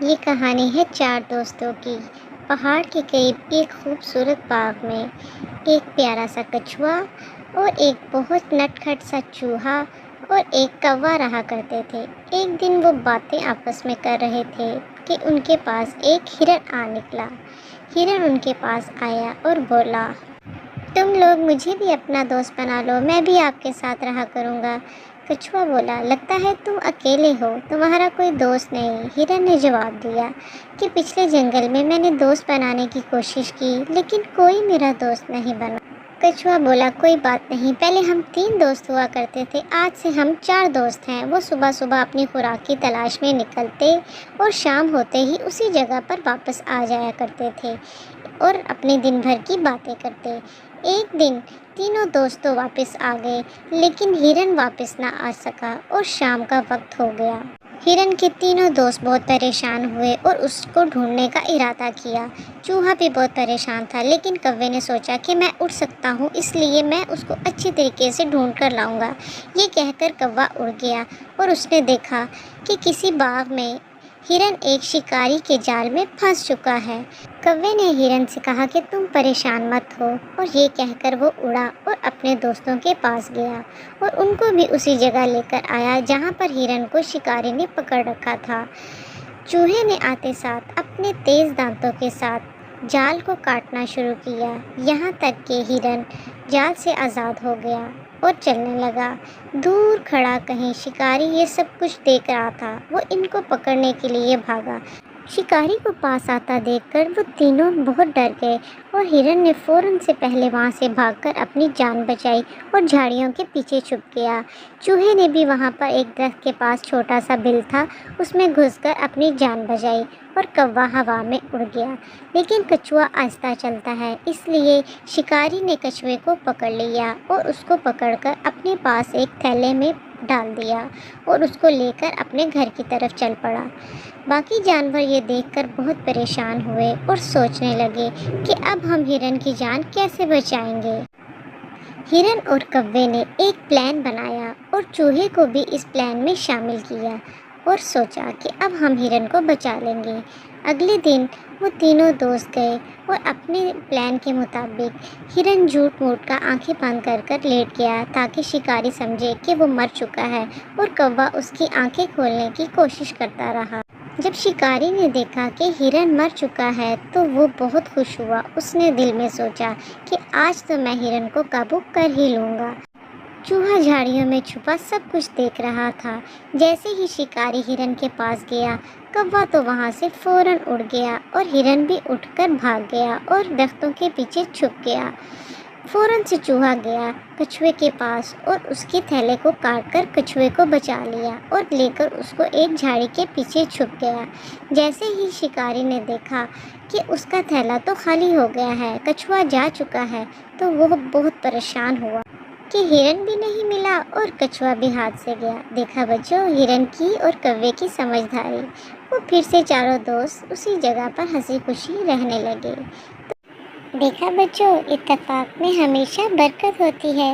یہ کہانی ہے چار دوستوں کی۔ پہاڑ کے قریب ایک خوبصورت باغ میں ایک پیارا سا کچھوا اور ایک بہت نٹکھٹ سا چوہا اور ایک کوا رہا کرتے تھے۔ ایک دن وہ باتیں آپس میں کر رہے تھے کہ ان کے پاس ایک ہرن آ نکلا۔ ہرن ان کے پاس آیا اور بولا، تم لوگ مجھے بھی اپنا دوست بنا لو، میں بھی آپ کے ساتھ رہا کروں گا۔ کچھوا بولا، لگتا ہے تم اکیلے ہو، تمہارا کوئی دوست نہیں۔ ہرن نے جواب دیا کہ پچھلے جنگل میں میں نے دوست بنانے کی کوشش کی لیکن کوئی میرا دوست نہیں بنا۔ کچھوا بولا، کوئی بات نہیں، پہلے ہم 3 دوست ہوا کرتے تھے، آج سے ہم 4 دوست ہیں۔ وہ صبح صبح اپنی خوراک کی تلاش میں نکلتے اور شام ہوتے ہی اسی جگہ پر واپس آ جایا کرتے تھے اور اپنے دن بھر کی باتیں کرتے۔ ایک دن تینوں دوست تو واپس آ گئے لیکن ہرن واپس نہ آ سکا اور شام کا وقت ہو گیا۔ ہرن کے تینوں دوست بہت پریشان ہوئے اور اس کو ڈھونڈنے کا ارادہ کیا۔ چوہا بھی بہت پریشان تھا لیکن کوے نے سوچا کہ میں اڑ سکتا ہوں، اس لیے میں اس کو اچھی طریقے سے ڈھونڈ کر لاؤں گا۔ یہ کہہ کر کوا اڑ گیا اور اس نے دیکھا کہ کسی باغ میں ہرن ایک شکاری کے جال میں پھنس چکا ہے۔ کوے نے ہرن سے کہا کہ تم پریشان مت ہو، اور یہ کہہ کر وہ اڑا اور اپنے دوستوں کے پاس گیا اور ان کو بھی اسی جگہ لے کر آیا جہاں پر ہرن کو شکاری نے پکڑ رکھا تھا۔ چوہے نے آتے ساتھ اپنے تیز دانتوں کے ساتھ جال کو کاٹنا شروع کیا، یہاں تک کہ ہرن جال سے آزاد ہو گیا اور چلنے لگا۔ دور کھڑا کہیں شکاری یہ سب کچھ دیکھ رہا تھا، وہ ان کو پکڑنے کے لیے بھاگا۔ شکاری کو پاس آتا دیکھ کر وہ تینوں بہت ڈر گئے اور ہرن نے فوراً سے پہلے وہاں سے بھاگ کر اپنی جان بچائی اور جھاڑیوں کے پیچھے چھپ گیا۔ چوہے نے بھی وہاں پر ایک درخت کے پاس چھوٹا سا بل تھا، اس میں گھس کر اپنی جان بچائی اور کوا ہوا میں اڑ گیا۔ لیکن کچھوا آہستہ چلتا ہے، اس لیے شکاری نے کچھوے کو پکڑ لیا اور اس کو پکڑ کر اپنے پاس ایک تھیلے میں ڈال دیا اور اس کو لے کر اپنے گھر کی طرف چل پڑا۔ باقی جانور یہ دیکھ کر بہت پریشان ہوئے اور سوچنے لگے کہ اب ہم ہرن کی جان کیسے بچائیں گے۔ ہرن اور کوے نے ایک پلان بنایا اور چوہے کو بھی اس پلان میں شامل کیا اور سوچا کہ اب ہم ہرن کو بچا لیں گے۔ اگلے دن وہ تینوں دوست گئے اور اپنے پلان کے مطابق ہرن جھوٹ موٹ کا آنکھیں بند کر کر لیٹ گیا تاکہ شکاری سمجھے کہ وہ مر چکا ہے، اور کوا اس کی آنکھیں کھولنے کی کوشش کرتا رہا۔ جب شکاری نے دیکھا کہ ہرن مر چکا ہے تو وہ بہت خوش ہوا۔ اس نے دل میں سوچا کہ آج تو میں ہرن کو قابو کر ہی لوں گا۔ چوہا جھاڑیوں میں چھپا سب کچھ دیکھ رہا تھا۔ جیسے ہی شکاری ہرن کے پاس گیا، کوا تو وہاں سے فوراً اڑ گیا اور ہرن بھی اٹھ کر بھاگ گیا اور درختوں کے پیچھے چھپ گیا۔ فوراً سے چوہا گیا کچھوے کے پاس اور اس کے تھیلے کو کاٹ کر کچھوے کو بچا لیا اور لے کر اس کو ایک جھاڑی کے پیچھے چھپ گیا۔ جیسے ہی شکاری نے دیکھا کہ اس کا تھیلا تو خالی ہو گیا ہے، کچھوا جا چکا ہے، تو وہ بہت پریشان ہوا کہ ہرن بھی نہیں ملا اور کچھوا بھی ہاتھ سے گیا۔ دیکھا بچوں، ہرن کی اور کوے کی سمجھداری، وہ پھر سے چاروں دوست اسی جگہ پر ہنسی خوشی رہنے لگے۔ دیکھا بچوں، اتفاق میں ہمیشہ برکت ہوتی ہے۔